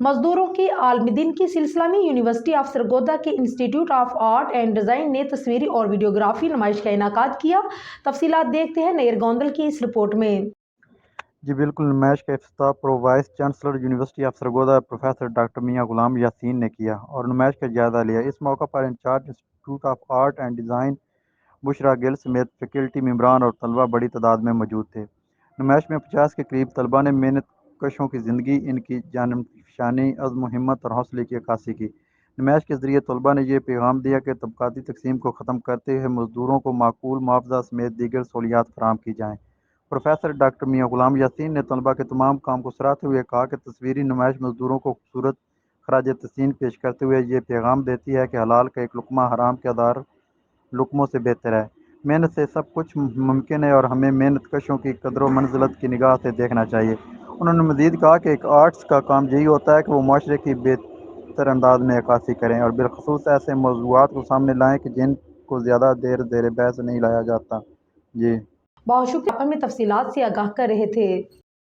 मजदूरों के आलमी दिन के सिलसिला में यूनिवर्सिटी ऑफ सरगोदा के institute of art and design ने तस्वीरी और वीडियोग्राफी नुमाइश का इनेकाद किया। तफसीलात देखते हैं नैर गोंदल की इस रिपोर्ट में। जी बिल्कुल, नुमाइश का इफ्तिताह pro vice chancellor university of Sargodha professor doctor Mian Ghulam Yasin ने किया और नुमाइश का जायजा लिया। इस मौका पर incharge institute of art and design Bushra Gill समेत फैकल्टी मेंबरान और तलबा बड़ी तादाद में मौजूद थे। नुमाइश में 50 के करीब तलबा ने मेहनत कशों की ज़िंदगी, इनकी जानफशानी, अज़्म हिम्मत और हौसले की अक्कासी की। नुमाइश के ज़रिए तलबा ने यह पैगाम दिया कि तबक़ाती तकसीम को ख़त्म करते हुए मज़दूरों को माकूल मुआवजा समेत दीगर सहूलियात फराहम की जाएँ। प्रोफेसर डॉक्टर मियां गुलाम यासीन ने तलबा के तमाम काम को सराहते हुए कहा कि तस्वीरी नुमाइश मज़दूरों को खूबसूरत खराज तहसीन पेश करते हुए ये पैगाम देती है कि हलाल का एक लुकमा हराम के आधार लुकमों से बेहतर है। मेहनत से सब कुछ मुमकिन है और हमें मेहनत कशों की कदर मंजिलत की निगाह से देखना चाहिए। उन्होंने मज़ीद कहा कि एक आर्ट्स का काम यही होता है कि वो माशरे की बेहतर अंदाज में अक्कासी करें और बिलखसूस ऐसे मौज़ूआत को सामने लाएँ कि जिनको ज़्यादा देर ज़ेर बहस नहीं लाया जाता। जी बहुत शुक्रिया, में तफसीलात से आगाह कर रहे थे।